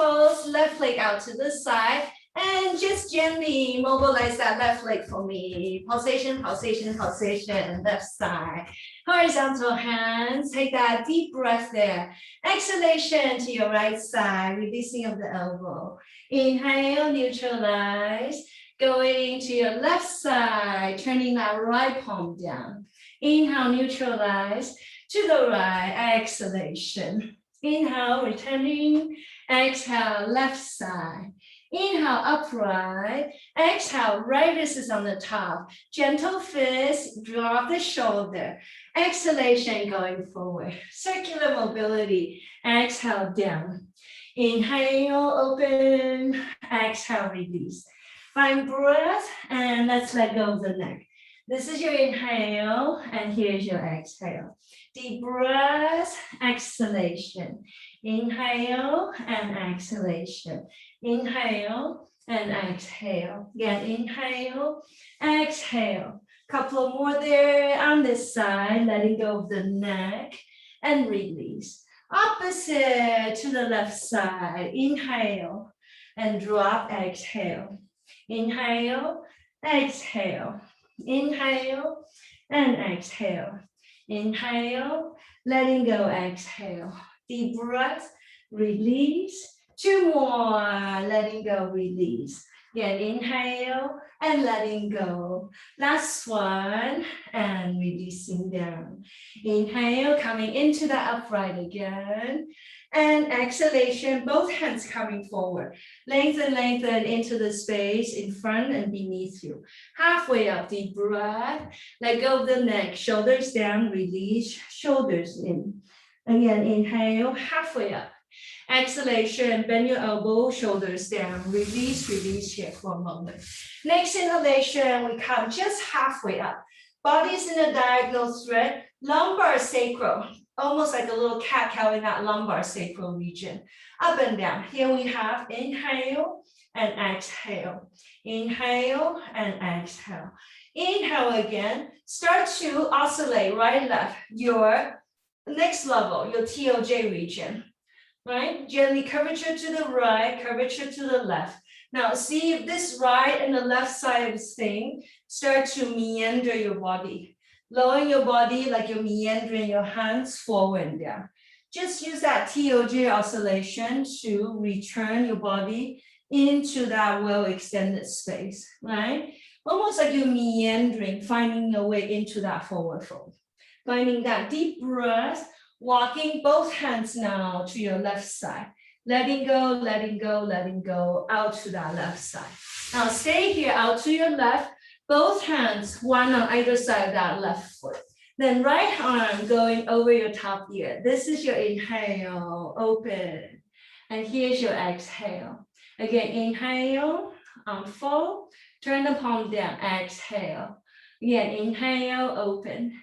toes, left leg out to the side, and just gently mobilize that left leg for me. Pulsation, pulsation, pulsation, left side. Horizontal hands, take that deep breath there. Exhalation to your right side, releasing of the elbow. Inhale, neutralize. Going to your left side, turning that right palm down. Inhale, neutralize. To the right, exhalation. Inhale, returning. Exhale, left side. Inhale, upright. Exhale, right wrist is on the top. Gentle fist, drop the shoulder. Exhalation, going forward. Circular mobility. Exhale, down. Inhale, open. Exhale, release. Find breath, and let's let go of the neck. This is your inhale, and here's your exhale. Deep breath, exhalation. Inhale and exhalation. Inhale and exhale. Again, inhale, exhale. Couple more there on this side, letting go of the neck and release. Opposite to the left side. Inhale and drop, exhale. Inhale, exhale. Inhale and exhale. Inhale, letting go, exhale. Deep breath, release. Two more, letting go, release. Again, inhale and letting go. Last one, and releasing down. Inhale, coming into the upright again. And exhalation, both hands coming forward. Lengthen, lengthen into the space in front and beneath you. Halfway up, deep breath. Let go of the neck, shoulders down, release, shoulders in. Again, inhale, halfway up. Exhalation, bend your elbow, shoulders down, release, release here for a moment. Next inhalation, we come just halfway up. Body's in a diagonal thread, lumbar sacral, almost like a little cat-cow in that lumbar sacral region. Up and down. Here we have inhale and exhale. Inhale and exhale. Inhale again. Start to oscillate right, left. Your next level, your TOJ region. Right? Gently curvature to the right, curvature to the left. Now see if this right and the left side of this thing start to meander your body. Lowering your body like you're meandering your hands forward and down. Just use that TOJ oscillation to return your body into that well-extended space, right? Almost like you're meandering, finding your way into that forward fold. Finding that deep breath. Walking both hands now to your left side. Letting go, letting go, letting go out to that left side. Now stay here out to your left. Both hands, one on either side of that left foot. Then right arm going over your top ear. This is your inhale, open. And here's your exhale. Again, inhale, unfold. Turn the palm down, exhale. Again, inhale, open.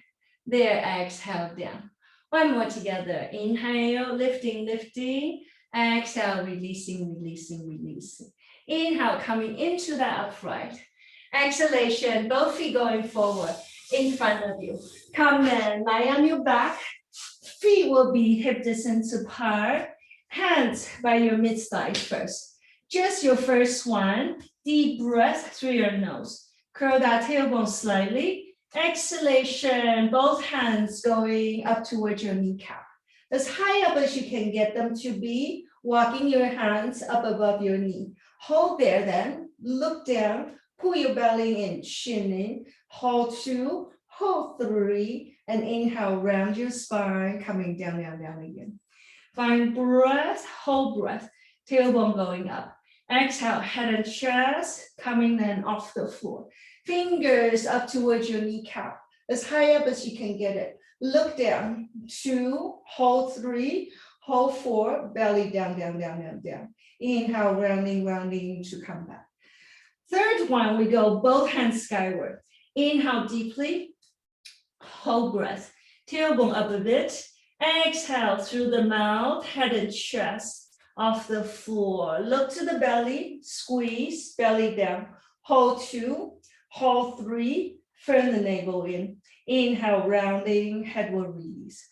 There, exhale, down. One more together. Inhale, lifting, lifting. Exhale, releasing, releasing, releasing. Inhale, coming into that upright. Exhalation, both feet going forward in front of you. Come in, lie on your back. Feet will be hip distance apart. Hands by your mid-thigh first. Just your first one. Deep breath through your nose. Curl that tailbone slightly. Exhalation, both hands going up towards your kneecap. As high up as you can get them to be, walking your hands up above your knee. Hold there then, look down, pull your belly in, chin in, hold 2, hold 3, and inhale, round your spine, coming down, down, down again. Find breath, hold breath, tailbone going up. Exhale, head and chest, coming then off the floor. Fingers up towards your kneecap, as high up as you can get it. Look down, 2, hold 3, hold 4, belly down, down, down, down, down. Inhale, rounding, rounding to come back. Third one, we go both hands skyward. Inhale deeply, hold breath. Tailbone up a bit. Exhale through the mouth, head and chest off the floor. Look to the belly, squeeze, belly down. Hold 2. Hold 3, firm the navel in. Inhale, rounding, head will release.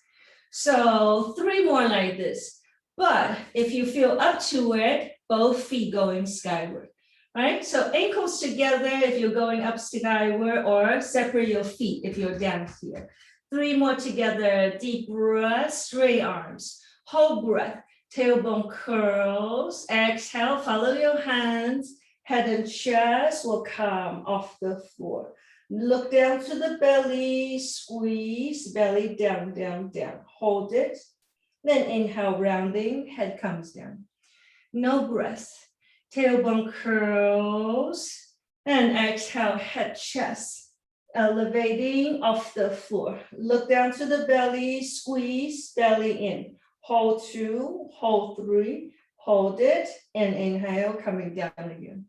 So 3 more like this. But if you feel up to it, both feet going skyward, right? So ankles together if you're going up skyward, or separate your feet if you're down here. 3 more together, deep breath, straight arms, hold breath, tailbone curls, exhale, follow your hands, head and chest will come off the floor. Look down to the belly, squeeze, belly down, down, down, hold it. Then inhale, rounding, head comes down. No breath, tailbone curls, and exhale, head, chest, elevating off the floor. Look down to the belly, squeeze, belly in. Hold 2, hold 3, hold it, and inhale, coming down again.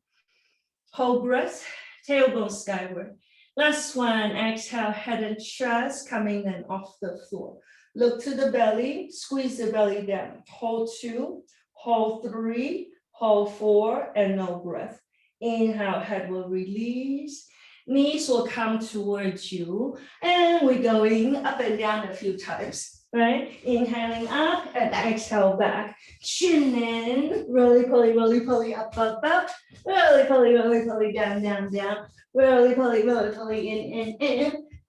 Hold breath, tailbone skyward. Last one, exhale, head and chest, coming in off the floor. Look to the belly, squeeze the belly down. Hold 2, hold 3, hold 4, and no breath. Inhale, head will release. Knees will come towards you. And we're going up and down a few times, right? Inhaling up and exhale back. Chin in, roly-poly, up, roly-poly, down. Roly-poly, in.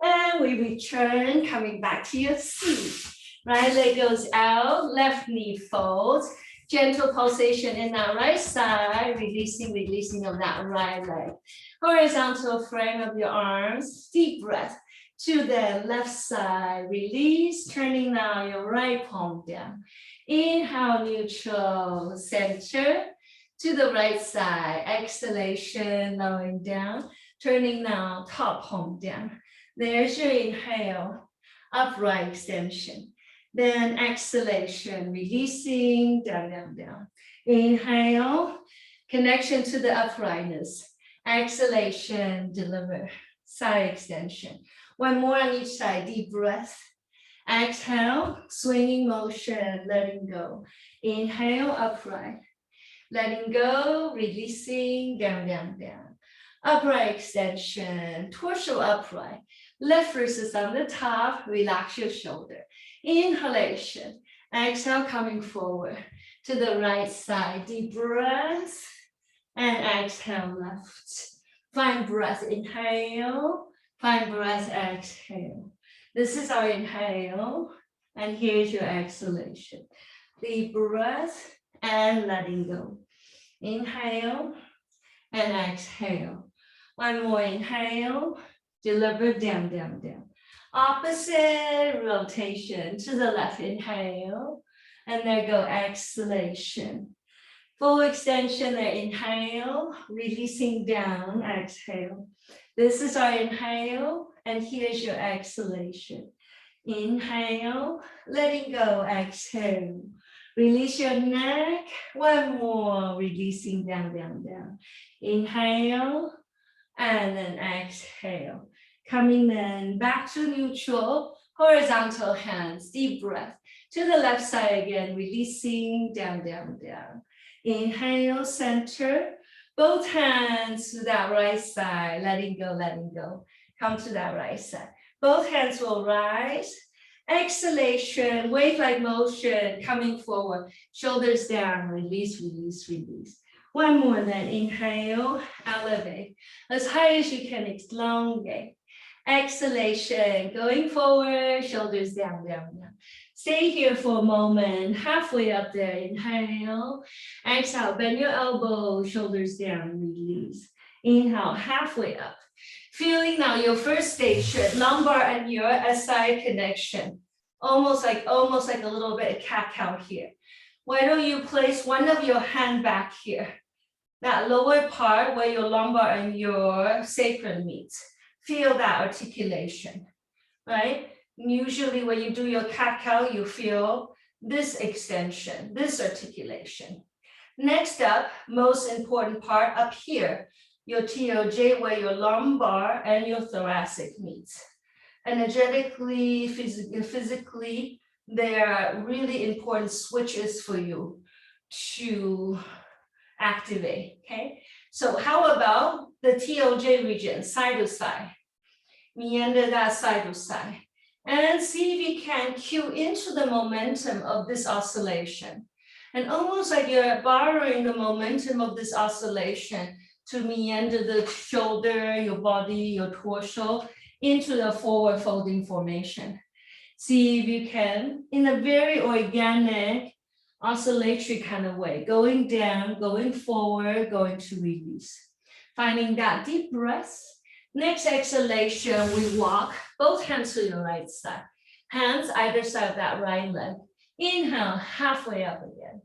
And we return, coming back to your seat. Right leg goes out, left knee folds. Gentle pulsation in that right side, releasing of that right leg. Horizontal frame of your arms, deep breath to the left side, release, turning now your right palm down. Inhale, neutral, center to the right side, exhalation, lowering down, turning now top palm down. There's your inhale, upright extension. Then exhalation, releasing, down. Inhale, connection to the uprightness. Exhalation, deliver, side extension. One more on each side, deep breath. Exhale, swinging motion, letting go. Inhale, upright. Letting go, releasing, down. Upright extension, torso upright. Left wrist is on the top, relax your shoulder. Inhalation, exhale, coming forward to the right side. Deep breath, and exhale, left. Find breath, inhale. Find breath, exhale. This is our inhale, and here's your exhalation. Deep breath, and letting go. Inhale, and exhale. One more inhale, deliver, down. Opposite rotation to the left, inhale, and there go exhalation. Full extension there, inhale, releasing down, exhale. This is our inhale, and here's your exhalation. Inhale, letting go, exhale. Release your neck, one more, releasing down. Inhale, and then exhale. Coming then back to neutral, horizontal hands, deep breath. To the left side again, releasing down. Inhale, center. Both hands to that right side, letting go. Come to that right side. Both hands will rise. Exhalation, wave-like motion, coming forward. Shoulders down, release. One more then, inhale, elevate. As high as you can, elongate. Exhalation, going forward, shoulders down. Stay here for a moment, halfway up there, inhale. Exhale, bend your elbow, shoulders down, release. Inhale, halfway up. Feeling now your first station, lumbar and your SI connection. Almost like a little bit of cat-cow here. Why don't you place one of your hand back here? That lower part where your lumbar and your sacrum meets. Feel that articulation, right? Usually when you do your cat-cow, you feel this extension, this articulation. Next up, most important part up here, your TOJ, where your lumbar and your thoracic meets. Energetically, physically, there are really important switches for you to activate, okay? So how about the TOJ region, side to side? Meander that side to side. And see if you can cue into the momentum of this oscillation. And almost like you're borrowing the momentum of this oscillation to meander the shoulder, your body, your torso into the forward folding formation. See if you can, in a very organic, oscillatory kind of way, going down, going forward, going to release. Finding that deep breath. Next exhalation, we walk both hands to your right side. Hands either side of that right leg. Inhale, halfway up again.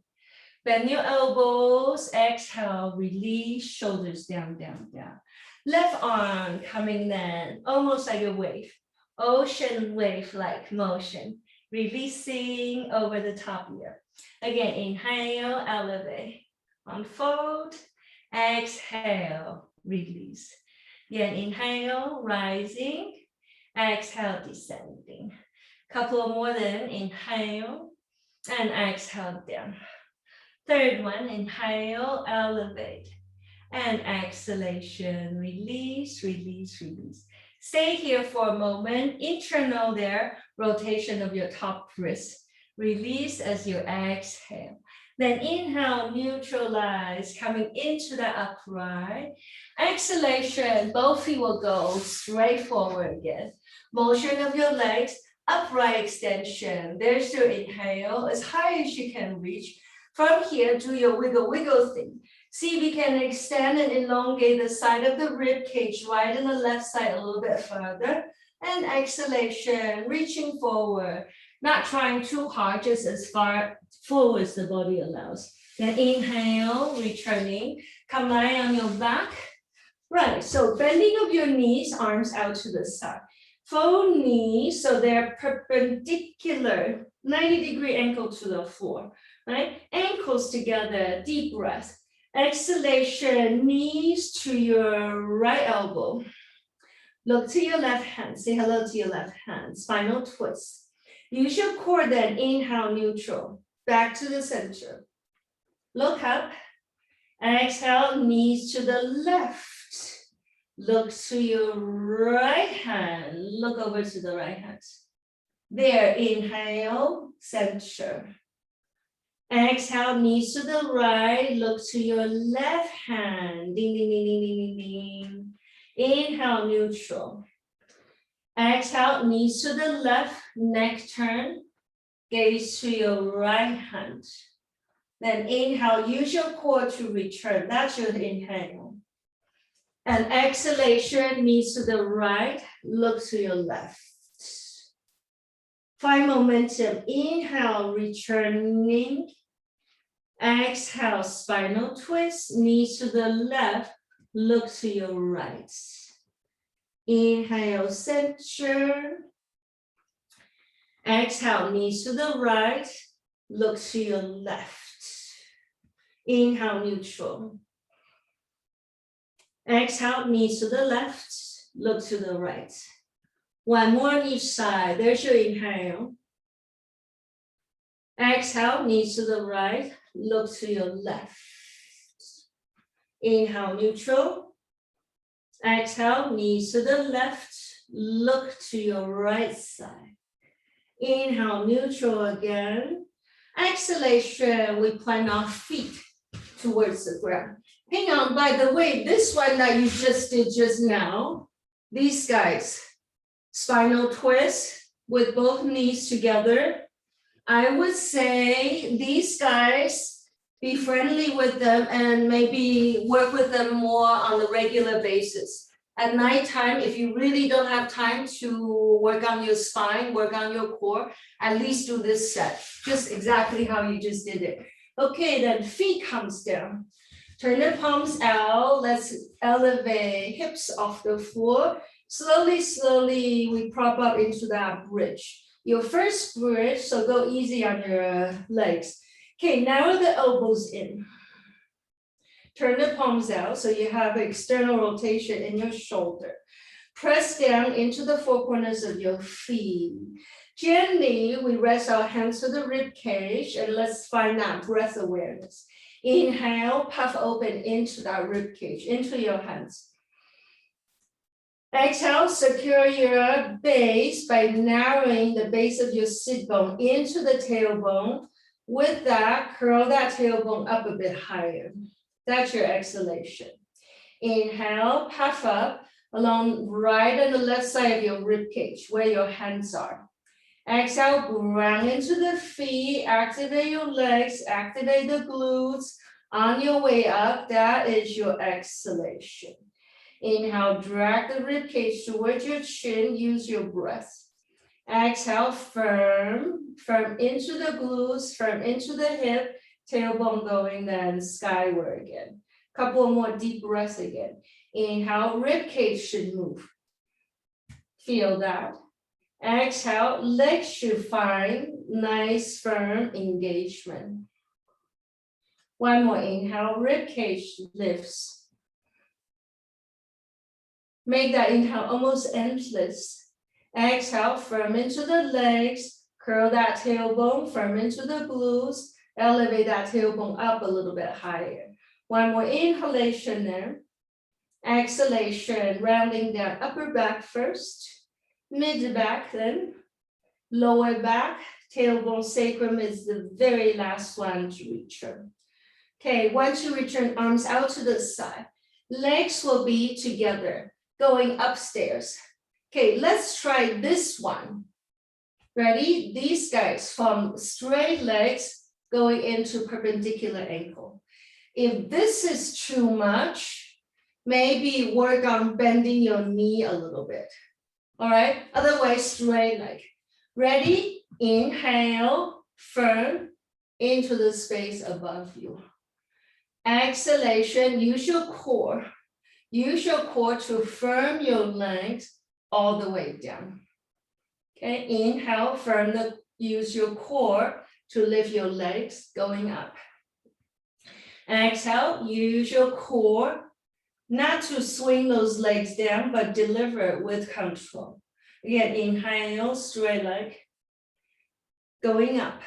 Bend your elbows, exhale, release, shoulders down, down, down. Left arm coming in, almost like a wave. Ocean wave-like motion. Releasing over the top here. Again, inhale, elevate. Unfold, exhale, release. Again, inhale, rising. Exhale, descending. Couple more then, inhale, and exhale down. Third one, inhale, elevate, and exhalation, release, release, release. Stay here for a moment, internal there, rotation of your top wrist. Release as you exhale. Then inhale, neutralize, coming into the upright. Exhalation, both feet will go straight forward again. Motion of your legs, upright extension. There's your inhale, as high as you can reach. From here, do your wiggle thing. See if you can extend and elongate the side of the rib cage, widen the left side a little bit further. And exhalation, reaching forward. Not trying too hard, just as far forward as the body allows. Then inhale, returning. Come lie on your back. Right, so bending of your knees, arms out to the side. Fold knees, so they're perpendicular, 90-degree ankle to the floor, right? Ankles together, deep breath. Exhalation, knees to your right elbow. Look to your left hand, say hello to your left hand, spinal twist. Use your core then, inhale, neutral, back to the center. Look up, exhale, knees to the left. Look to your right hand, look over to the right hand. There, inhale, center. Exhale, knees to the right, look to your left hand, ding, ding, ding, ding, ding, ding, ding. Inhale, neutral. Exhale, knees to the left, neck turn, gaze to your right hand. Then inhale, use your core to return, that's your inhale. And exhalation, knees to the right, look to your left. Find momentum, inhale, returning. Exhale, spinal twist, knees to the left, look to your right. Inhale, center. Exhale, knees to the right, look to your left. Inhale, neutral. Exhale, knees to the left, look to the right. One more on each side. There's your inhale. Exhale, knees to the right, look to your left. Inhale, neutral. Exhale, knees to the left, look to your right side. Inhale, neutral again. Exhalation, we plant our feet towards the ground. Hang on, by the way, this one that you just did just now, these guys, spinal twist with both knees together. I would say these guys, be friendly with them and maybe work with them more on a regular basis. At nighttime, if you really don't have time to work on your spine, work on your core, at least do this set, just exactly how you just did it. Okay, then feet comes down. Turn the palms out. Let's elevate hips off the floor. Slowly, slowly, we prop up into that bridge. Your first bridge, so go easy on your legs. Okay, narrow the elbows in. Turn the palms out so you have external rotation in your shoulder. Press down into the four corners of your feet. Gently, we rest our hands to the rib cage and let's find that breath awareness. Inhale, puff open into that rib cage, into your hands. Exhale, secure your base by narrowing the base of your sit bone into the tailbone. With that, curl that tailbone up a bit higher. That's your exhalation. Inhale, puff up along right and the left side of your rib cage where your hands are. Exhale, ground into the feet, activate your legs, activate the glutes. On your way up, that is your exhalation. Inhale, drag the rib cage towards your chin, use your breath. Exhale, firm into the glutes, firm into the hip, tailbone going then skyward again. Couple more deep breaths again. Inhale, rib cage should move. Feel that. Exhale, legs should find nice firm engagement. One more inhale, rib cage lifts. Make that inhale almost endless. Exhale, firm into the legs, curl that tailbone, firm into the glutes, elevate that tailbone up a little bit higher. One more inhalation there. Exhalation, rounding down upper back first, mid back then, lower back, tailbone sacrum is the very last one to return. Okay, once you return, arms out to the side, legs will be together, going upstairs. Okay, let's try this one. Ready? These guys from straight legs going into perpendicular ankle. If this is too much, maybe work on bending your knee a little bit. All right, otherwise straight leg. Ready? Inhale, firm into the space above you. Exhalation, use your core. Use your core to firm your legs all the way down. Okay, inhale, use your core to lift your legs going up. Exhale, use your core not to swing those legs down, but deliver with control. Again, inhale, straight leg, going up.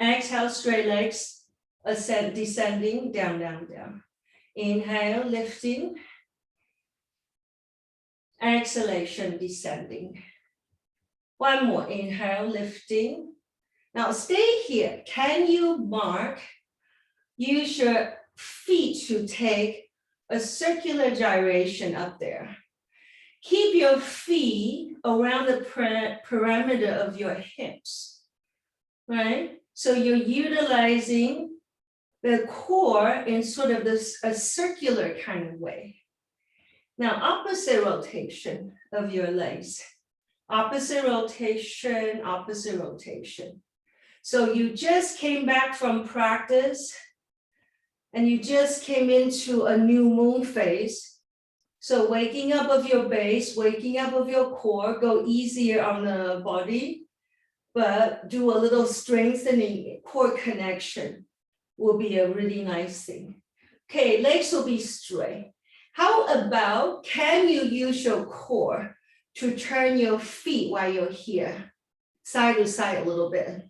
Exhale, straight legs, descending, down, down, down. Inhale, lifting. Exhalation, descending. One more, inhale, lifting. Now stay here. Can you mark? Use your feet to take a circular gyration up there. Keep your feet around the perimeter of your hips, right? So you're utilizing the core in sort of a circular kind of way. Now, opposite rotation of your legs. Opposite rotation, opposite rotation. So you just came back from practice and you just came into a new moon phase. So waking up of your base, waking up of your core, go easier on the body, but do a little strengthening core connection will be a really nice thing. Okay, legs will be straight. How about, can you use your core to turn your feet while you're here, side to side a little bit?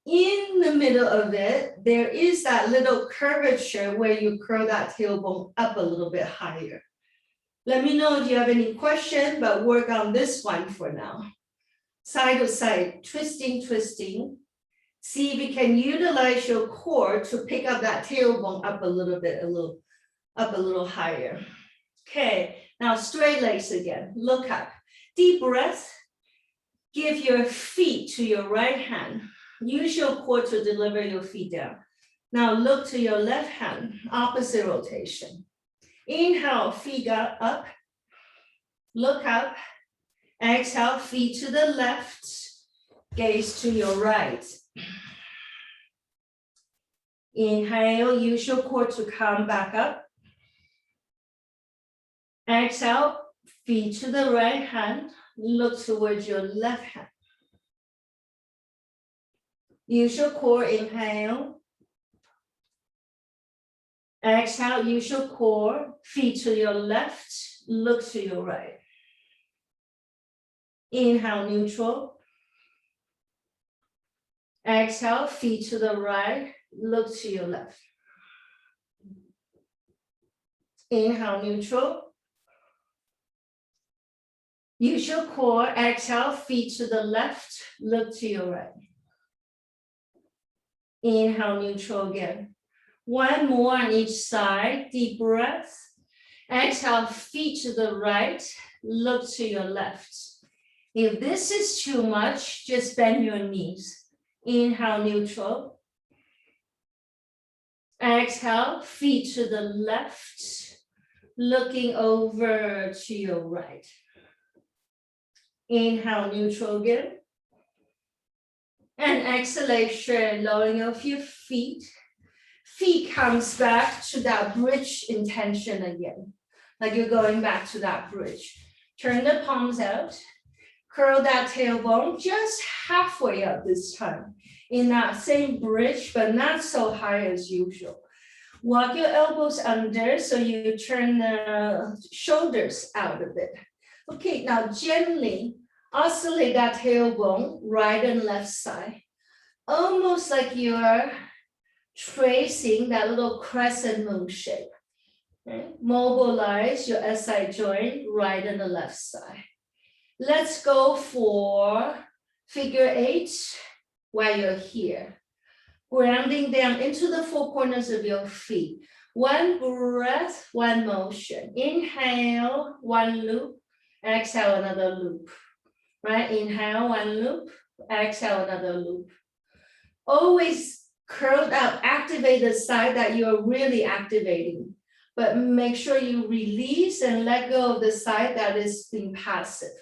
In the middle of it, there is that little curvature where you curl that tailbone up a little bit higher. Let me know if you have any question, but work on this one for now. Side to side, twisting, twisting. See if you can utilize your core to pick up that tailbone up a little bit, up a little higher. Okay, now straight legs again, look up. Deep breath, give your feet to your right hand. Use your core to deliver your feet down. Now look to your left hand, opposite rotation. Inhale, feet up, look up. Exhale, feet to the left, gaze to your right. Inhale, use your core to come back up. Exhale, feet to the right hand, look towards your left hand. Use your core, inhale. Exhale, use your core, feet to your left, look to your right. Inhale, neutral. Exhale, feet to the right, look to your left. Inhale, neutral. Use your core, exhale, feet to the left, look to your right. Inhale, neutral again. One more on each side, deep breath. Exhale, feet to the right, look to your left. If this is too much, just bend your knees. Inhale, neutral. Exhale, feet to the left, looking over to your right. Inhale, neutral again. And exhalation, lowering of your feet. Feet comes back to that bridge intention again. Like you're going back to that bridge. Turn the palms out. Curl that tailbone just halfway up this time. In that same bridge, but not so high as usual. Walk your elbows under so you turn the shoulders out a bit. Okay, now gently oscillate that tailbone, right and left side. Almost like you're tracing that little crescent moon shape. Okay? Mobilize your SI joint, right and the left side. Let's go for figure 8 while you're here. Grounding down into the four corners of your feet. One breath, one motion. Inhale, one loop. Exhale, another loop. Right? Inhale, one loop. Exhale, another loop. Always curled up, activate the side that you're really activating. But make sure you release and let go of the side that is being passive.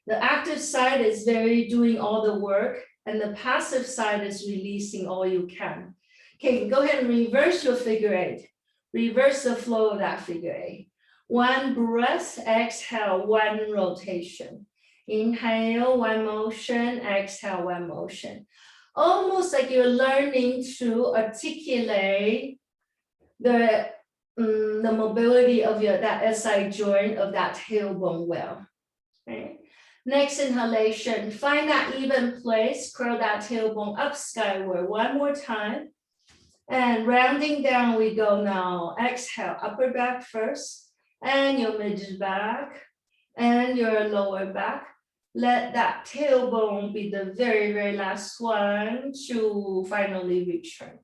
The active side is doing all the work, and the passive side is releasing all you can. Okay, go ahead and reverse your figure 8. Reverse the flow of that figure 8. One breath, exhale, one rotation. Inhale, one motion, exhale, one motion. Almost like you're learning to articulate the mobility of that SI joint of that tailbone well. Okay. Next inhalation, find that even place, curl that tailbone up skyward. One more time. And rounding down we go now. Exhale, upper back first, and your mid back, and your lower back. Let that tailbone be the very, very last one to finally return.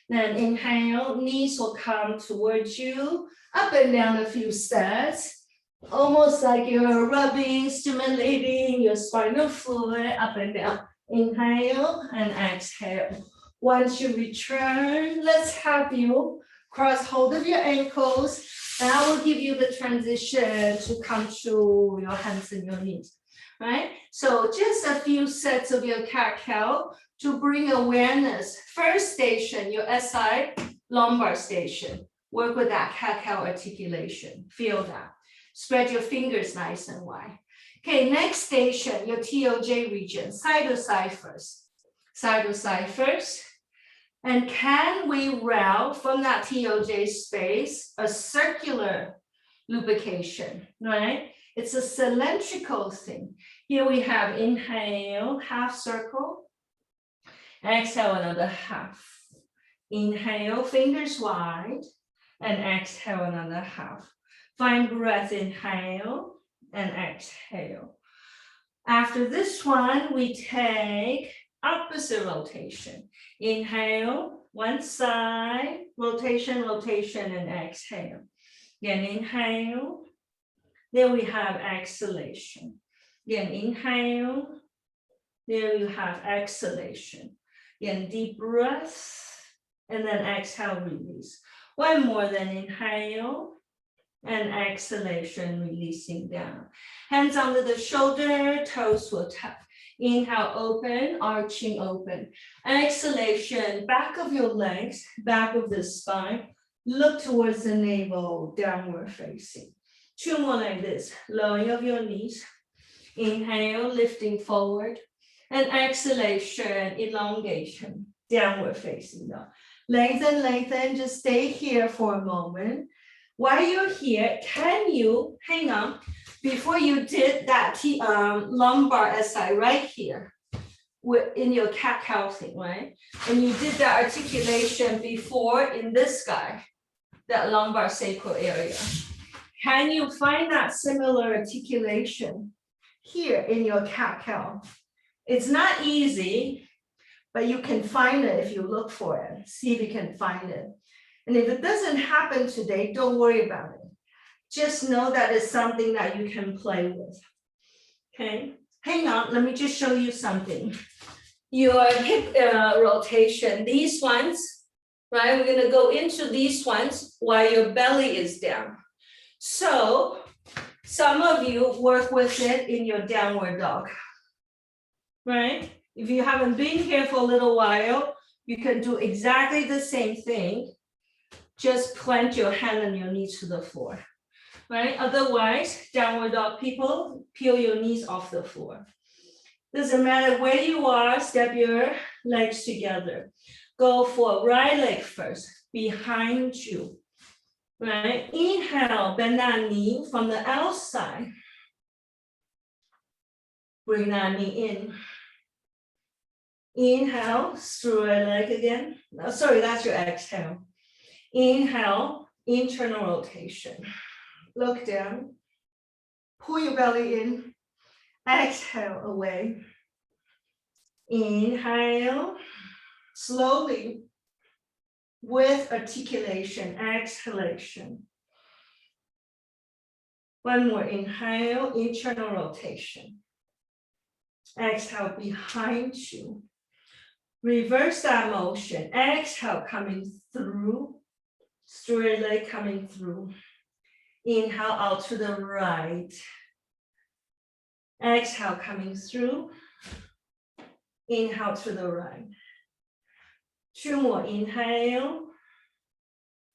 Then inhale, knees will come towards you, up and down a few steps. Almost like you're rubbing, stimulating your spinal fluid up and down. Inhale and exhale. Once you return, let's have you cross hold of your ankles. And I will give you the transition to come to your hands and your knees. Right? So just a few sets of your cat-cow to bring awareness. First station, your SI lumbar station. Work with that cat-cow articulation. Feel that. Spread your fingers nice and wide. Okay, next station, your TOJ region. Side to side first. Side to side first. And can we route from that TOJ space a circular lubrication, right? It's a cylindrical thing. Here we have inhale, half circle. Exhale, another half. Inhale, fingers wide. And exhale, another half. Find breath, inhale and exhale. After this one, we take opposite rotation. Inhale, one side, rotation, rotation, and exhale. Again, inhale. Then we have exhalation. Again, inhale. There you have exhalation. Again, deep breath, and then exhale, release. One more, then inhale. And exhalation, releasing down. Hands under the shoulder, toes will tap. Inhale, open, arching open. Exhalation, back of your legs, back of the spine. Look towards the navel, downward facing. Two more like this, lowering of your knees. Inhale, lifting forward. And exhalation, elongation, downward facing down. Lengthen, lengthen, just stay here for a moment. While you're here, can you, hang on, before you did that lumbar SI right here, in your cat-cow thing, right? And you did that articulation before in this guy, that lumbar sacral area. Can you find that similar articulation here in your cat-cow? It's not easy, but you can find it if you look for it. See if you can find it. And if it doesn't happen today, don't worry about it. Just know that it's something that you can play with. Okay, hang on, let me just show you something. Your hip rotation, these ones, right? We're gonna go into these ones while your belly is down. So some of you work with it in your downward dog, right? If you haven't been here for a little while, you can do exactly the same thing. Just plant your hand and your knees to the floor, right? Otherwise, downward dog people, peel your knees off the floor. Doesn't matter where you are, step your legs together. Go for right leg first, behind you, right? Inhale, bend that knee from the outside. Bring that knee in. Inhale, straight leg again. No, sorry, that's your exhale. Inhale, internal rotation. Look down. Pull your belly in. Exhale away. Inhale, slowly with articulation, exhalation. One more inhale, internal rotation. Exhale behind you. Reverse that motion. Exhale coming through. Straight leg coming through. Inhale out to the right. Exhale coming through. Inhale to the right. Two more inhale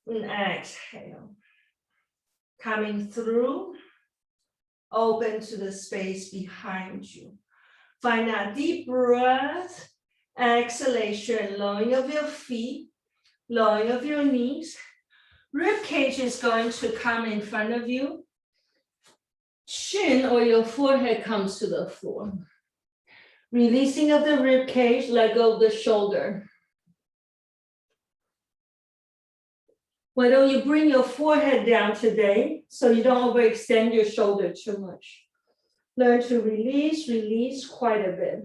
and exhale. Coming through. Open to the space behind you. Find that deep breath. Exhalation, lowering of your feet, lowering of your knees. Rib cage is going to come in front of you. Chin or your forehead comes to the floor. Releasing of the rib cage, let go of the shoulder. Why don't you bring your forehead down today so you don't overextend your shoulder too much. Learn to release quite a bit.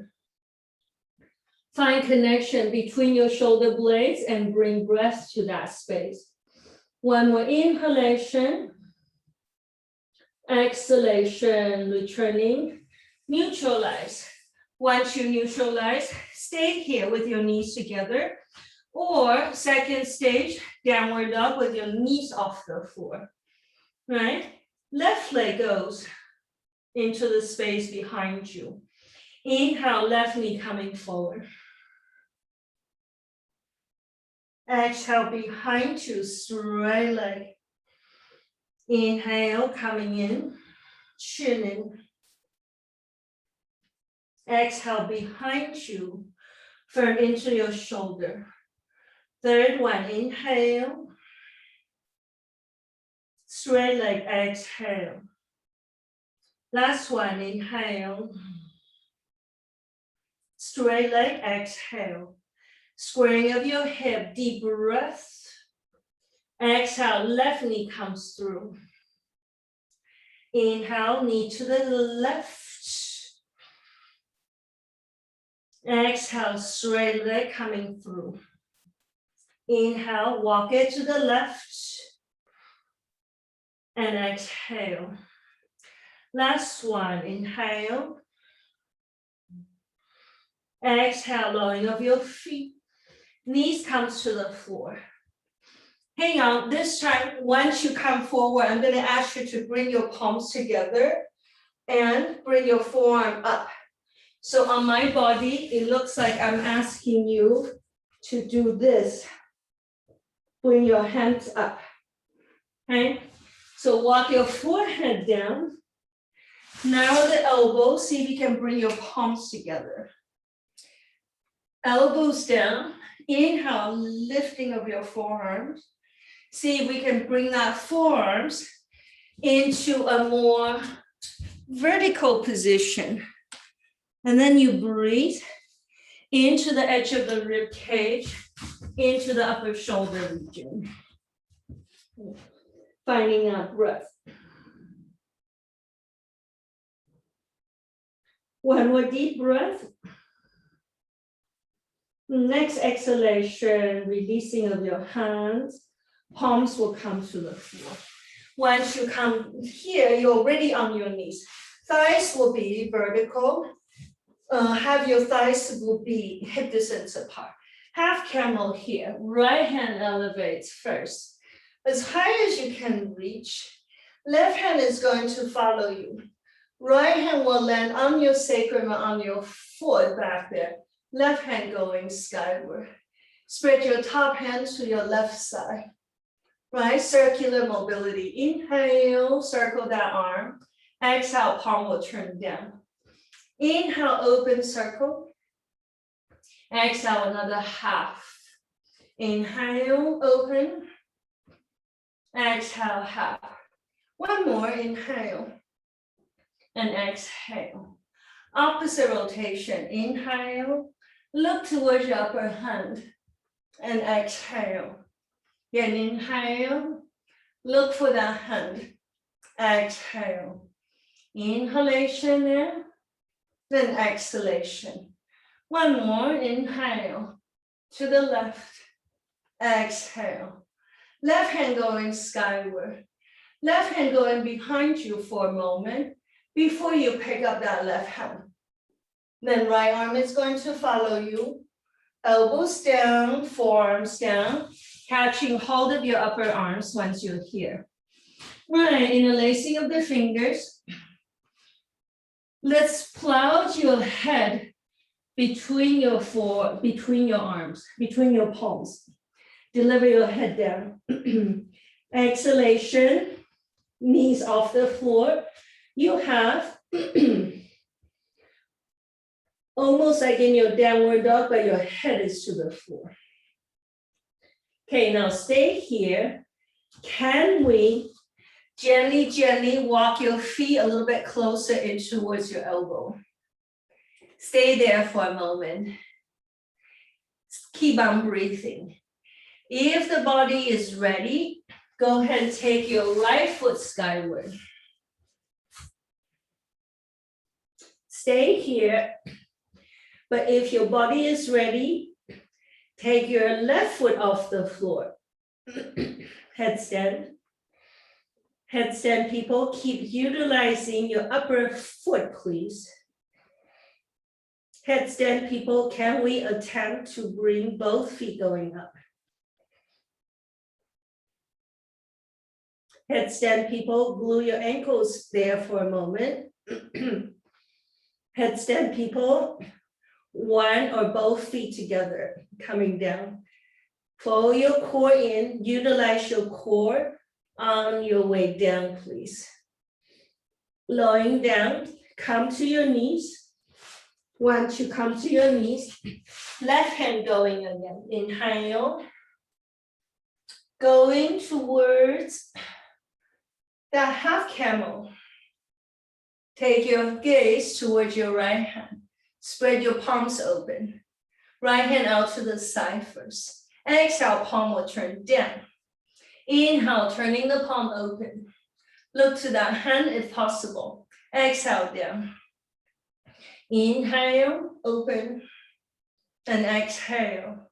Find connection between your shoulder blades and bring breath to that space. One more inhalation. Exhalation, returning. Neutralize. Once you neutralize, stay here with your knees together. Or second stage, downward dog with your knees off the floor. Right? Left leg goes into the space behind you. Inhale, left knee coming forward. Exhale behind you, straight leg. Inhale, coming in, chin in. Exhale behind you, firm into your shoulder. Third one, inhale. Straight leg, exhale. Last one, inhale. Straight leg, exhale. Squaring of your hip, deep breath. Exhale, left knee comes through. Inhale, knee to the left. Exhale, straight leg coming through. Inhale, walk it to the left. And exhale. Last one, inhale. Exhale, lowering of your feet. Knees comes to the floor. Hang on, this time, once you come forward, I'm going to ask you to bring your palms together and bring your forearm up. So on my body, it looks like I'm asking you to do this. Bring your hands up. Okay? So walk your forehead down. Narrow the elbows. See if you can bring your palms together. Elbows down. Inhale, lifting of your forearms. See if we can bring that forearms into a more vertical position. And then you breathe into the edge of the rib cage, into the upper shoulder region. Finding out breath. One more deep breath. Next exhalation, releasing of your hands. Palms will come to the floor. Once you come here, you're already on your knees. Thighs will be vertical. Have your thighs will be hip distance apart. Half camel here. Right hand elevates first. As high as you can reach. Left hand is going to follow you. Right hand will land on your sacrum, on your foot back there. Left hand going skyward. Spread your top hand to your left side. Right, circular mobility. Inhale, circle that arm. Exhale, palm will turn down. Inhale, open circle. Exhale, another half. Inhale, open. Exhale, half. One more, inhale. And exhale. Opposite rotation. Inhale, look towards your upper hand. And exhale. Again, inhale, look for that hand. Exhale. Inhalation there, then exhalation. One more, inhale to the left. Exhale. Left hand going skyward. Left hand going behind you for a moment before you pick up that left hand. Then right arm is going to follow you. Elbows down, forearms down. Catching hold of your upper arms once you're here. Right, interlacing of the fingers. Let's plow your head between your arms, between your palms. Deliver your head down. Exhalation, knees off the floor. You have almost like in your downward dog, but your head is to the floor. Okay, now stay here. Can we gently walk your feet a little bit closer in towards your elbow? Stay there for a moment. Keep on breathing. If the body is ready, go ahead and take your right foot skyward. Stay here. But if your body is ready, take your left foot off the floor. Headstand. Headstand people, keep utilizing your upper foot, please. Headstand people, can we attempt to bring both feet going up? Headstand people, glue your ankles there for a moment. Headstand people, one or both feet together, coming down. Follow your core in, utilize your core on your way down, please. Lying down, come to your knees. Once you come to your knees, left hand going again. Inhale. Going towards that half camel. Take your gaze towards your right hand. Spread your palms open. Right hand out to the side first. Exhale, palm will turn down. Inhale, turning the palm open. Look to that hand if possible. Exhale down. Inhale, open. And exhale.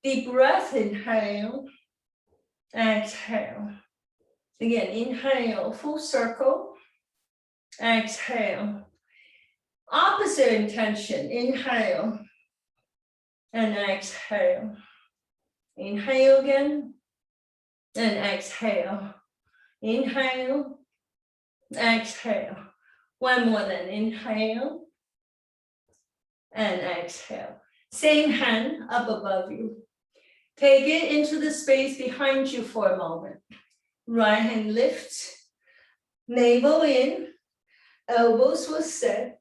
Deep breath, inhale. Exhale. Again, inhale, full circle. Exhale. Opposite intention, inhale. And exhale. Inhale again. And exhale. Inhale. Exhale. One more then, inhale. And exhale. Same hand up above you. Take it into the space behind you for a moment. Right hand lift. Navel in. Elbows will set.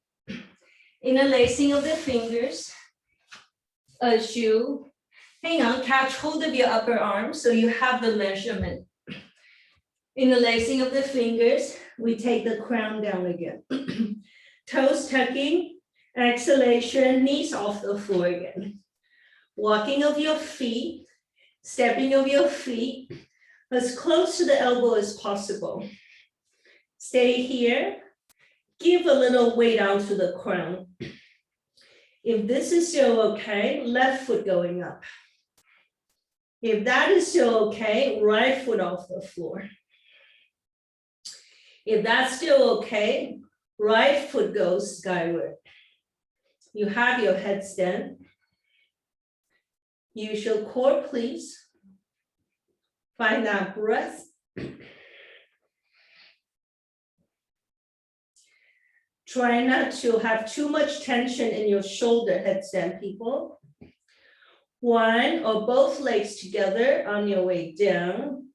Interlacing of the fingers. As you hang on, catch hold of your upper arm so you have the measurement. Interlacing of the fingers, we take the crown down again. Toes tucking, exhalation, knees off the floor again. Walking of your feet, stepping of your feet as close to the elbow as possible. Stay here. Give a little weight onto the crown. If this is still okay, left foot going up. If that is still okay, right foot off the floor. If that's still okay, right foot goes skyward. You have your headstand. Use your core, please. Find that breath. Try not to have too much tension in your shoulder headstand, people. One or both legs together on your way down.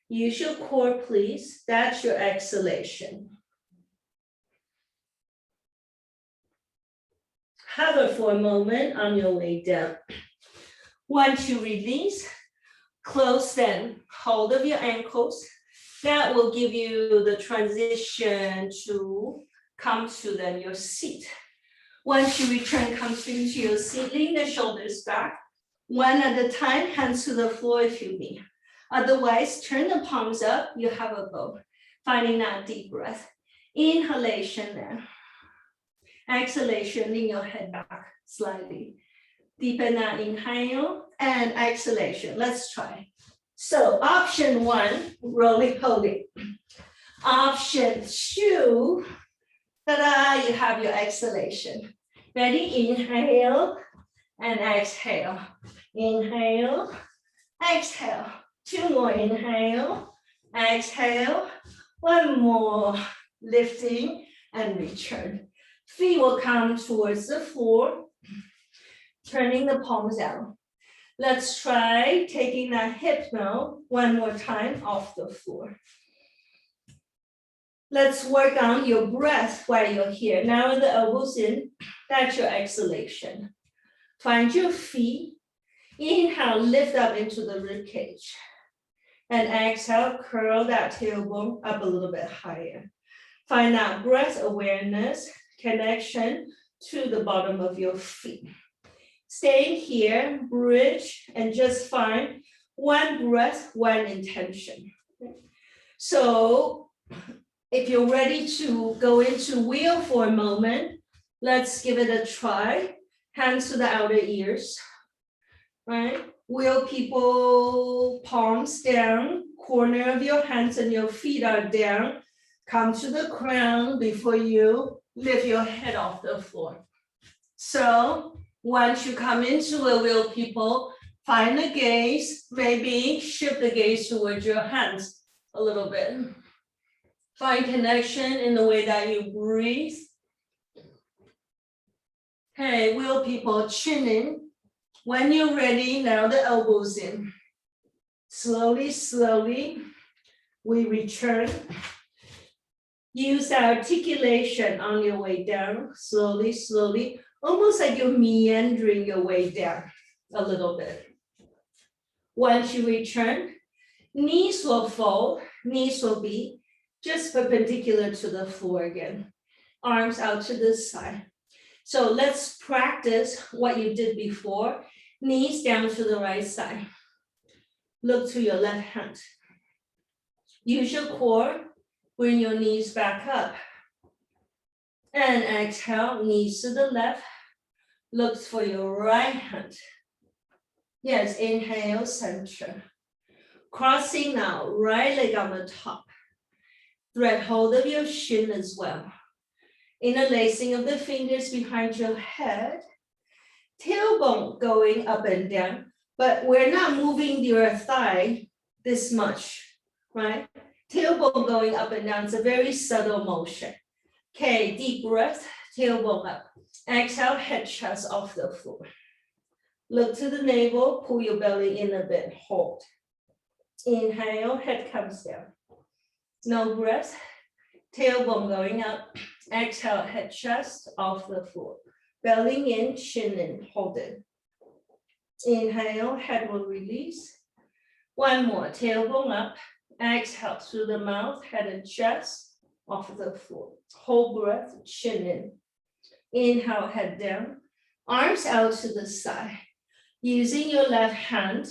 Use your core, please. That's your exhalation. Hover for a moment on your way down. Once you release, close then, hold of your ankles. That will give you the transition to come to then your seat. Once you return, come into your seat, lean the shoulders back. One at a time, hands to the floor if you need. Otherwise, turn the palms up, you have a bow. Finding that deep breath. Inhalation there. Exhalation, lean your head back slightly. Deepen that inhale and exhalation. Let's try. So option one, roly-poly. Option two, ta-da, you have your exhalation. Ready? Inhale and exhale. Inhale, exhale. Two more, inhale, exhale. One more, lifting and return. Feet will come towards the floor, turning the palms out. Let's try taking that hip now one more time off the floor. Let's work on your breath while you're here. Now the elbows in, that's your exhalation. Find your feet. Inhale, lift up into the rib cage. And exhale, curl that tailbone up a little bit higher. Find that breath awareness, connection to the bottom of your feet. Stay here, bridge, and just find one breath, one intention. So if you're ready to go into wheel for a moment, let's give it a try. Hands to the outer ears, right? Wheel, people, palms down, corner of your hands and your feet are down. Come to the crown before you lift your head off the floor. So once you come into a wheel, people, find the gaze, maybe shift the gaze towards your hands a little bit. Find connection in the way that you breathe. Okay, wheel, people, chin in. When you're ready, now the elbows in. Slowly, slowly, we return. Use the articulation on your way down, slowly, slowly, almost like you're meandering your way down a little bit. Once you return, knees will fold, knees will be just perpendicular to the floor again. Arms out to the side. So let's practice what you did before. Knees down to the right side. Look to your left hand. Use your core. Bring your knees back up. And exhale, knees to the left. Look for your right hand. Yes, inhale, center. Crossing now, right leg on the top. Thread hold of your shin as well. Interlacing of the fingers behind your head. Tailbone going up and down, but we're not moving your thigh this much, right? Tailbone going up and down, it's a very subtle motion. Okay, deep breath, tailbone up. Exhale, head chest off the floor. Look to the navel, pull your belly in a bit, hold. Inhale, head comes down. No breath, tailbone going up. Exhale, head chest off the floor. Belly in, chin in, hold it. Inhale, head will release. One more, tailbone up. Exhale through the mouth, head and chest off the floor. Hold breath, chin in. Inhale, head down. Arms out to the side. Using your left hand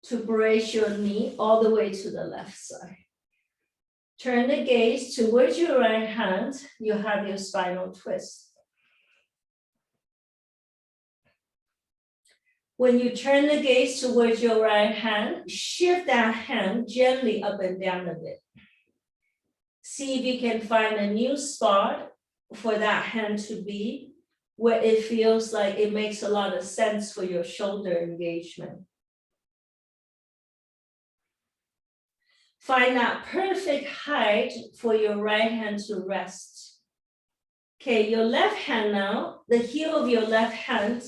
to brace your knee all the way to the left side. Turn the gaze towards your right hand. You have your spinal twist. When you turn the gaze towards your right hand, shift that hand gently up and down a bit. See if you can find a new spot for that hand to be, where it feels like it makes a lot of sense for your shoulder engagement. Find that perfect height for your right hand to rest. Okay, your left hand now, the heel of your left hand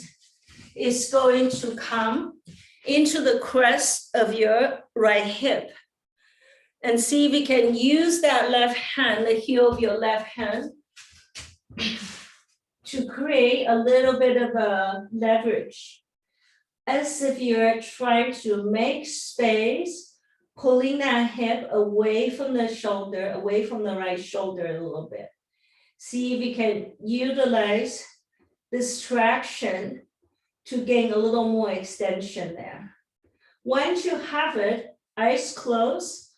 is going to come into the crest of your right hip. And see if you can use that left hand, the heel of your left hand, to create a little bit of a leverage, as if you're trying to make space, pulling that hip away from the shoulder, away from the right shoulder a little bit. See if you can utilize this traction to gain a little more extension there. Once you have it, eyes closed,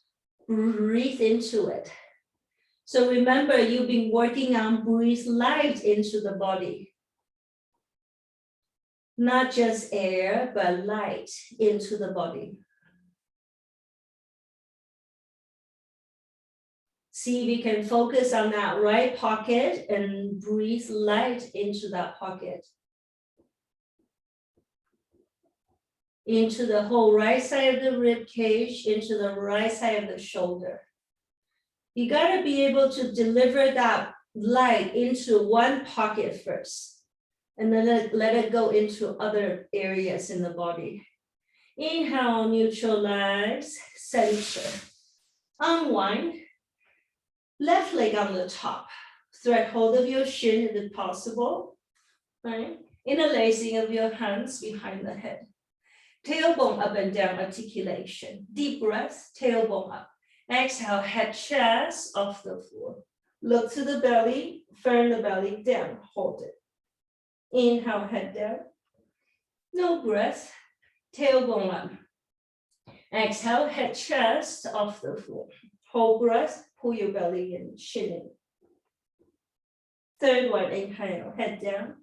breathe into it. So remember, you've been working on breathe light into the body. Not just air, but light into the body. See if you can focus on that right pocket and breathe light into that pocket. Into the whole right side of the rib cage, into the right side of the shoulder. You gotta be able to deliver that light into one pocket first, and then let it go into other areas in the body. Inhale, neutralize, center. Unwind, left leg on the top. Thread hold of your shin if possible, right? Interlacing of your hands behind the head. Tailbone up and down articulation. Deep breath, tailbone up. Exhale, head, chest off the floor. Look to the belly, firm the belly down, hold it. Inhale, head down. No breath, tailbone up. Exhale, head, chest off the floor. Hold breath, pull your belly in, chin in. Third one, inhale, head down.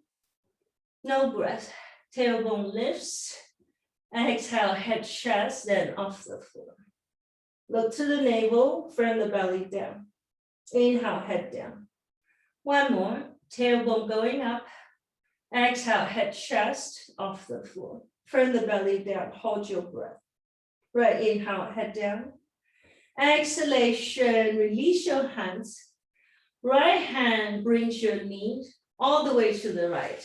No breath, tailbone lifts. Exhale, head, chest, then off the floor. Look to the navel, firm the belly down. Inhale, head down. One more, tailbone going up. Exhale, head, chest, off the floor. Firm the belly down, hold your breath. Right, inhale, head down. Exhalation, release your hands. Right hand brings your knee all the way to the right.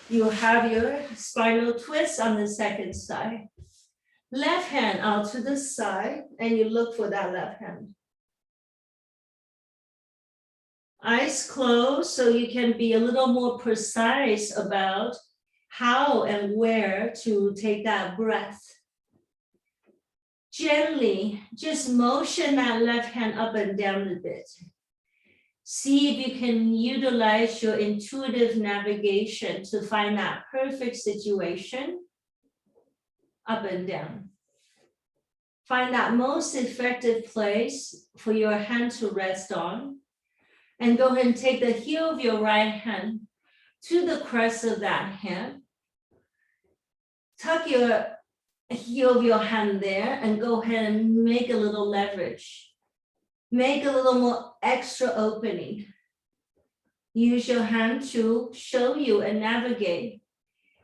You have your spinal twist on the second side. Left hand out to the side, and you look for that left hand. Eyes closed so you can be a little more precise about how and where to take that breath. Gently, just motion that left hand up and down a bit. See if you can utilize your intuitive navigation to find that perfect situation. Up and down. Find that most effective place for your hand to rest on. And go ahead and take the heel of your right hand to the crest of that hand. Tuck your heel of your hand there and go ahead and make a little leverage. Make a little more extra opening. Use your hand to show you and navigate.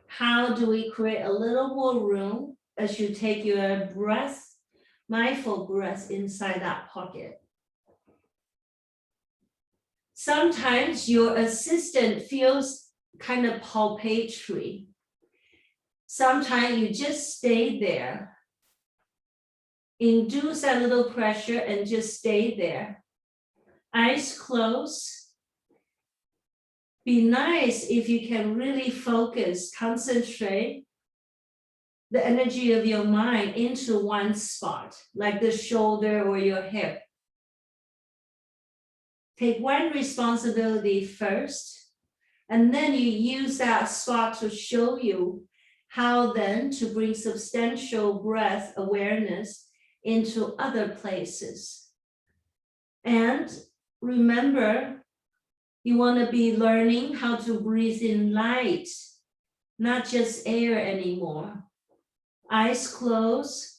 How do we create a little more room as you take your breath, mindful breath inside that pocket? Sometimes your assistant feels kind of palpatory. Sometimes you just stay there. Induce a little pressure and just stay there. Eyes closed. Be nice if you can really focus, concentrate the energy of your mind into one spot, like the shoulder or your hip. Take one responsibility first, and then you use that spot to show you how then to bring substantial breath awareness into other places. And remember, you want to be learning how to breathe in light not just air anymore. Eyes closed.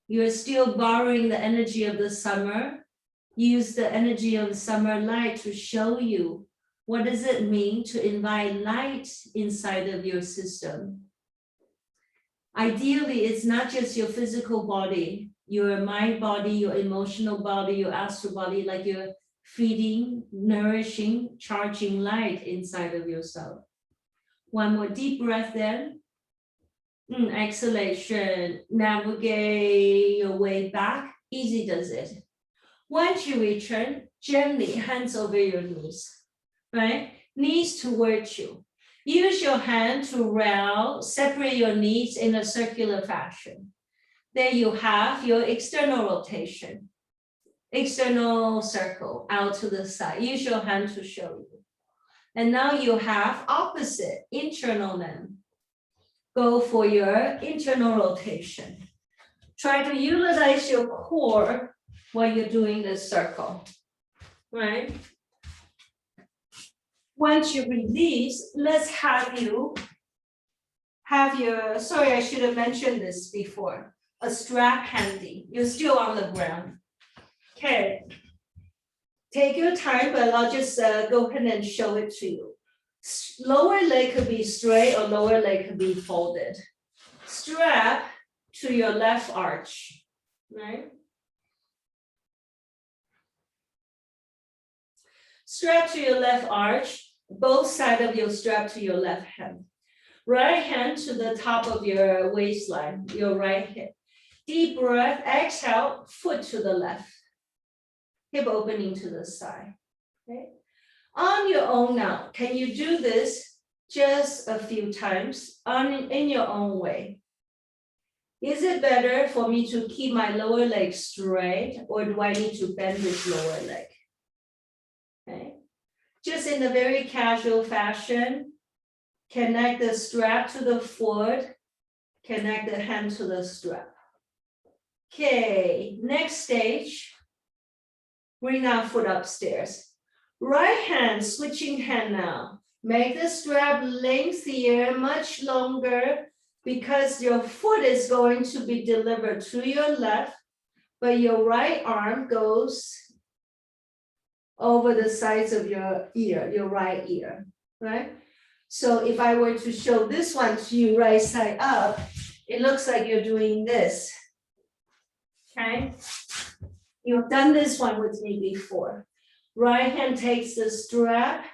You're still borrowing the energy of the summer. Use the energy of the summer light to show you what does it mean to invite light inside of your system. Ideally, it's not just your physical body, your mind body, your emotional body, your astral body, like you're feeding, nourishing, charging light inside of yourself. One more deep breath then. Exhalation, navigate your way back. Easy does it. Once you return, gently hands over your knees, right? Knees towards you. Use your hand to round, separate your knees in a circular fashion. There you have your external rotation, external circle out to the side. Use your hand to show you. And now you have opposite, internal then. Go for your internal rotation. Try to utilize your core while you're doing this circle, right? Once you release, let's have your, sorry, I should have mentioned this before, a strap handy. You're still on the ground. Okay. Take your time, but I'll just go ahead and show it to you. Lower leg could be straight or lower leg could be folded. Strap to your left arch, right? Strap to your left arch, both sides of your strap to your left hand. Right hand to the top of your waistline, your right hip. Deep breath, exhale, foot to the left. Hip opening to the side, okay? On your own now, can you do this just a few times in your own way? Is it better for me to keep my lower leg straight or do I need to bend this lower leg? Okay, just in a very casual fashion, connect the strap to the foot, connect the hand to the strap. Okay, next stage, bring that foot upstairs. Right hand, switching hand now. Make the strap lengthier, much longer, because your foot is going to be delivered to your left, but your right arm goes over the sides of your ear, your right ear, right? So if I were to show this one to you right side up, it looks like you're doing this, okay? You've done this one with me before. Right hand takes the strap,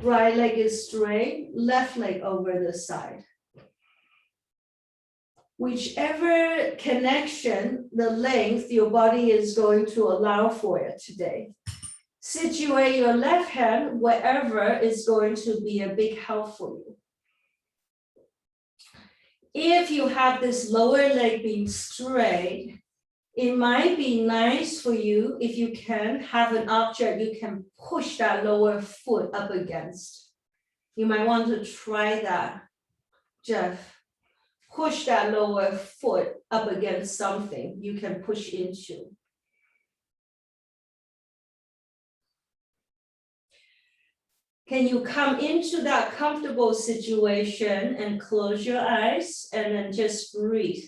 right leg is straight, left leg over the side. Whichever connection, the length your body is going to allow for it today. Situate your left hand wherever is going to be a big help for you. If you have this lower leg being straight, it might be nice for you if you can have an object you can push that lower foot up against. You might want to try that, Jeff. Push that lower foot up against something you can push into. Can you come into that comfortable situation and close your eyes and then just breathe?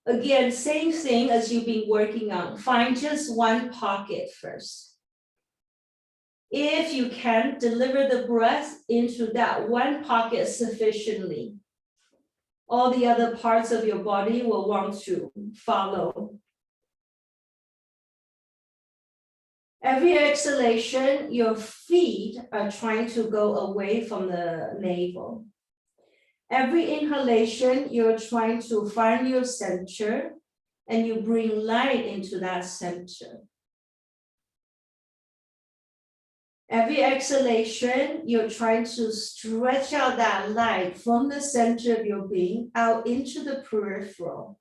Again, same thing as you've been working on. Find just one pocket first. If you can, deliver the breath into that one pocket sufficiently. All the other parts of your body will want to follow. Every exhalation, your feet are trying to go away from the navel. Every inhalation, you're trying to find your center and you bring light into that center. Every exhalation, you're trying to stretch out that light from the center of your being out into the peripheral.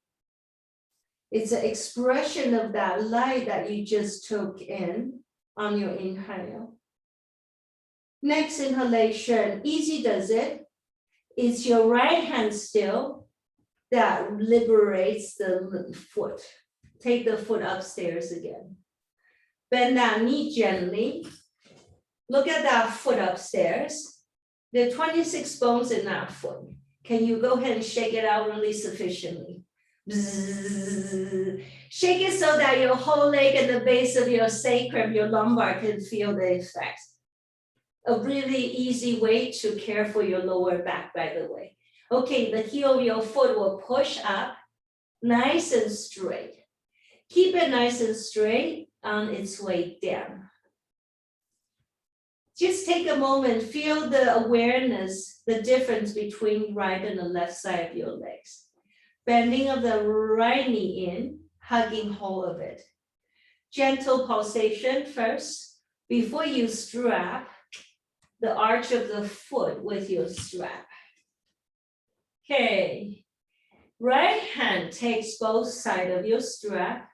It's an expression of that light that you just took in on your inhale. Next inhalation, easy does it. It's your right hand still that liberates the foot. Take the foot upstairs again. Bend that knee gently. Look at that foot upstairs. There are 26 bones in that foot. Can you go ahead and shake it out really sufficiently? Bzzz. Shake it so that your whole leg and the base of your sacrum, your lumbar can feel the effect. A really easy way to care for your lower back, by the way. Okay, the heel of your foot will push up nice and straight. Keep it nice and straight on its way down. Just take a moment, feel the awareness, the difference between right and the left side of your legs. Bending of the right knee in, hugging hold of it. Gentle pulsation first, before you strap the arch of the foot with your strap. Okay, right hand takes both sides of your strap.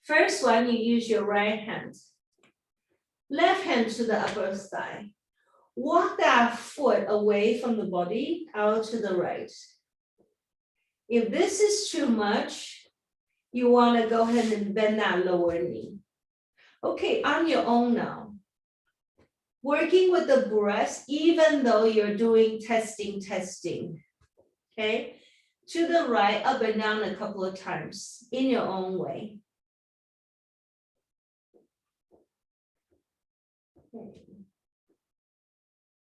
First one, you use your right hand. Left hand to the upper thigh. Walk that foot away from the body out to the right. If this is too much, you want to go ahead and bend that lower knee. Okay, on your own now. Working with the breath, even though you're doing testing. Okay, to the right, up and down a couple of times in your own way.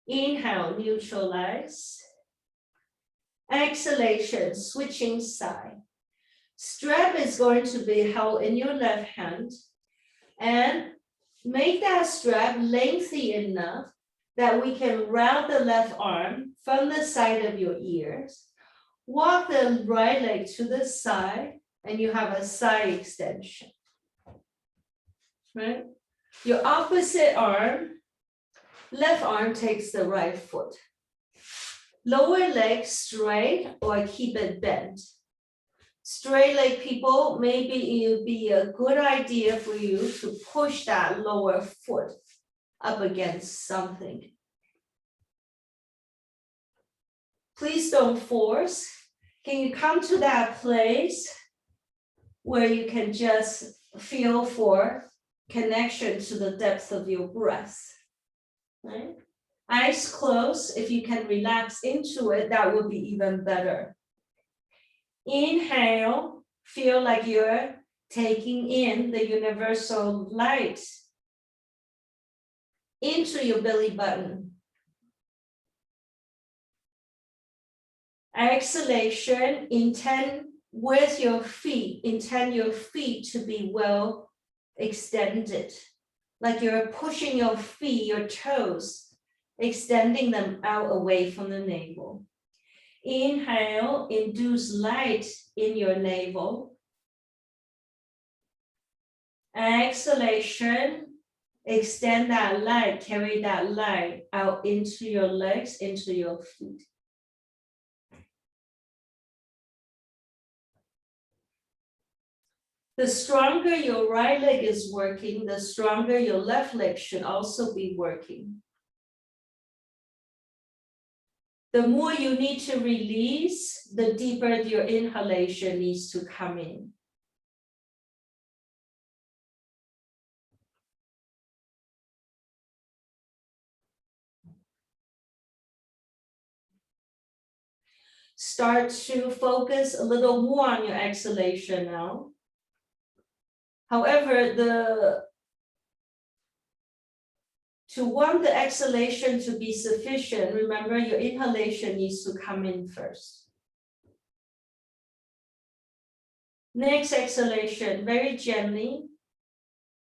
Inhale, neutralize. Exhalation, switching side. Strap is going to be held in your left hand and make that strap lengthy enough that we can round the left arm from the side of your ears. Walk the right leg to the side and you have a side extension. Right? Your opposite arm, left arm takes the right foot. Lower leg straight or keep it bent. Straight leg people, maybe it would be a good idea for you to push that lower foot up against something. Please don't force. Can you come to that place where you can just feel for connection to the depth of your breath, right? Eyes closed, if you can relax into it, that would be even better. Inhale, feel like you're taking in the universal light into your belly button. Exhalation, intend with your feet, intend your feet to be well extended, like you're pushing your feet, your toes, extending them out away from the navel. Inhale, induce light in your navel. Exhalation, extend that light, carry that light out into your legs, into your feet. The stronger your right leg is working, the stronger your left leg should also be working. The more you need to release, the deeper your inhalation needs to come in. Start to focus a little more on your exhalation now. However, to want the exhalation to be sufficient, remember your inhalation needs to come in first. Next exhalation, very gently.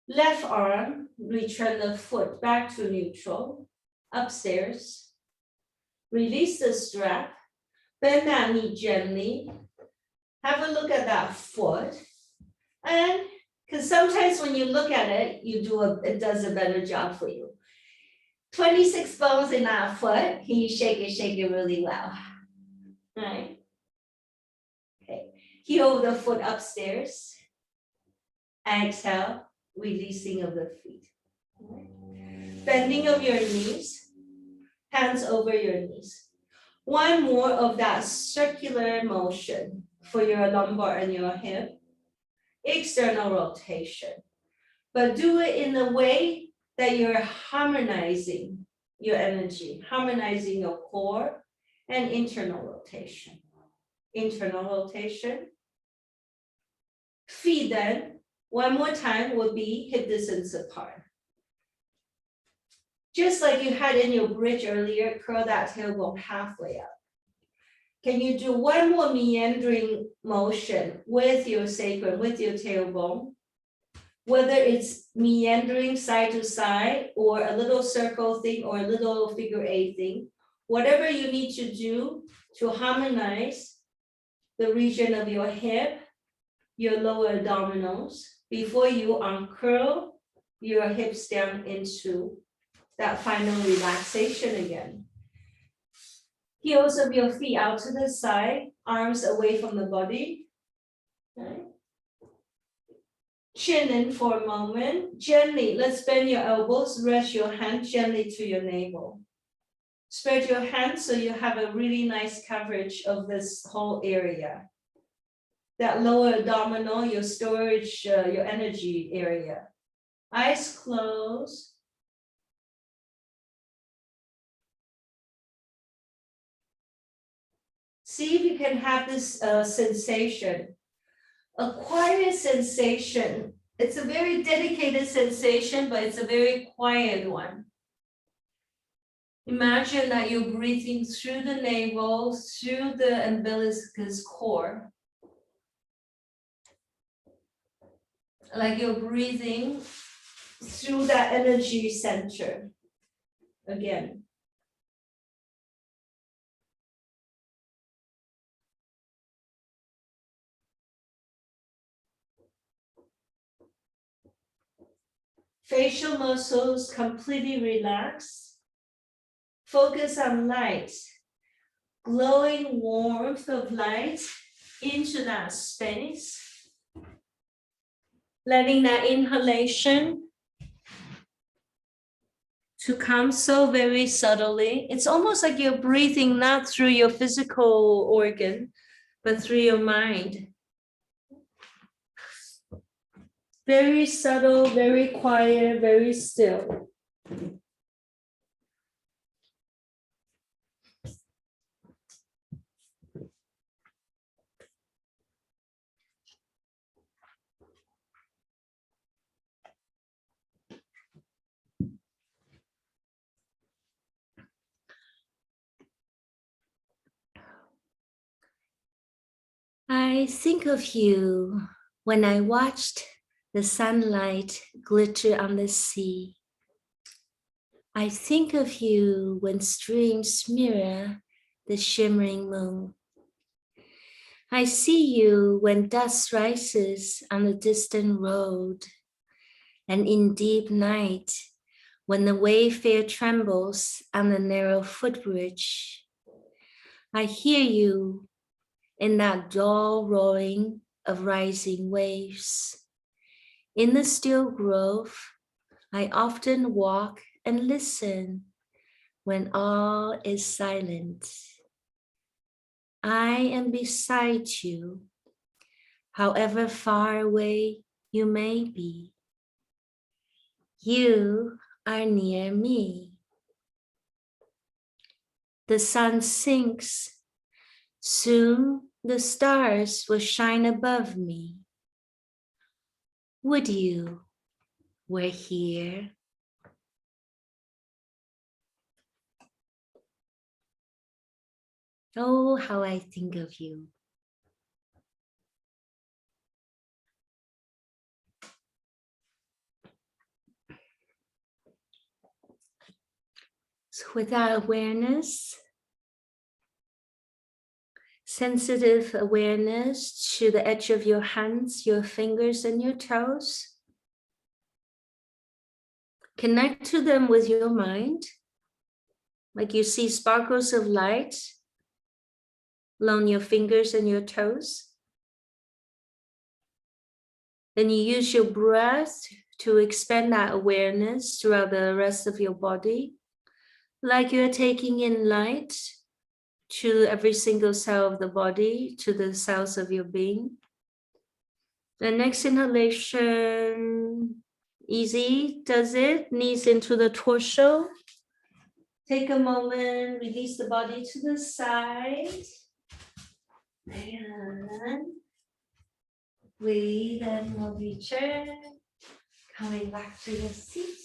Left arm, return the foot back to neutral, upstairs. Release the strap, bend that knee gently. Have a look at that foot. And because sometimes when you look at it, it does a better job for you. 26 bones in that foot. Can you shake it really well? All right. Okay. Heel of the foot upstairs. Exhale, releasing of the feet. Right. Bending of your knees. Hands over your knees. One more of that circular motion for your lumbar and your hip. External rotation. But do it in a way that you're harmonizing your energy, harmonizing your core and internal rotation. Internal rotation. Feet then, one more time, will be hip distance apart. Just like you had in your bridge earlier, curl that tailbone halfway up. Can you do one more meandering motion with your sacrum, with your tailbone? Whether it's meandering side to side or a little circle thing or a little figure eight thing, whatever you need to do to harmonize the region of your hip, your lower abdominals, before you uncurl your hips down into that final relaxation again. Heels of your feet out to the side, arms away from the body. Okay. Chin in for a moment. Gently, let's bend your elbows, rest your hand gently to your navel. Spread your hands so you have a really nice coverage of this whole area. That lower abdominal, your storage, your energy area. Eyes closed. See if you can have this sensation, a quiet sensation. It's a very dedicated sensation, but it's a very quiet one. Imagine that you're breathing through the navel, through the umbilicus cord. Like you're breathing through that energy center. Again. Facial muscles completely relaxed. Focus on light, glowing warmth of light into that space. Letting that inhalation to come so very subtly. It's almost like you're breathing not through your physical organ, but through your mind. Very subtle, very quiet, very still. I think of you when I watched the sunlight glitter on the sea. I think of you when streams mirror the shimmering moon. I see you when dust rises on the distant road, and in deep night, when the wayfarer trembles on the narrow footbridge. I hear you in that dull roaring of rising waves. In the still grove, I often walk and listen when all is silent. I am beside you, however far away you may be. You are near me. The sun sinks. Soon the stars will shine above me. Would you were here? Oh, how I think of you. So with that awareness, sensitive awareness to the edge of your hands, your fingers, and your toes. Connect to them with your mind, like you see sparkles of light along your fingers and your toes. Then you use your breath to expand that awareness throughout the rest of your body, like you're taking in light to every single cell of the body, to the cells of your being. The next inhalation, Easy, does it? Knees into the torso. Take a moment, release the body to the side. And breathe and we'll return. Coming back to the seat.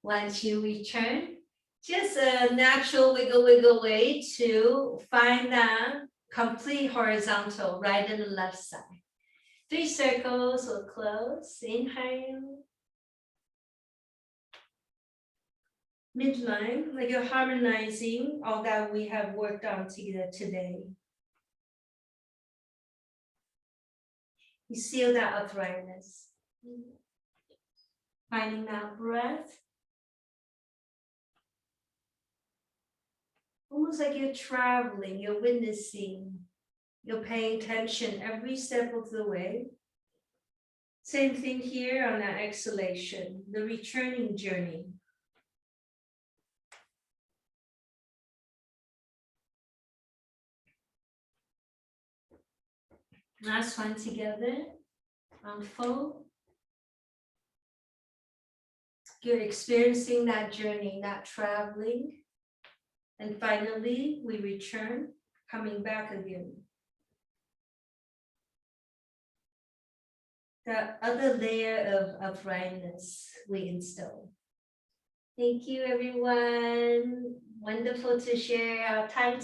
Once you return, just a natural wiggle way to find that complete horizontal, right and the left side. 3 circles will close. Inhale. Midline, like you're harmonizing all that we have worked on together today. You feel that uprightness. Finding that breath. Almost like you're traveling, you're witnessing, you're paying attention every step of the way. Same thing here on that exhalation, the returning journey. Last one together, unfold. You're experiencing that journey, that traveling. And finally, we return, coming back again. The other layer of uprightness we instill. Thank you, everyone. Wonderful to share our time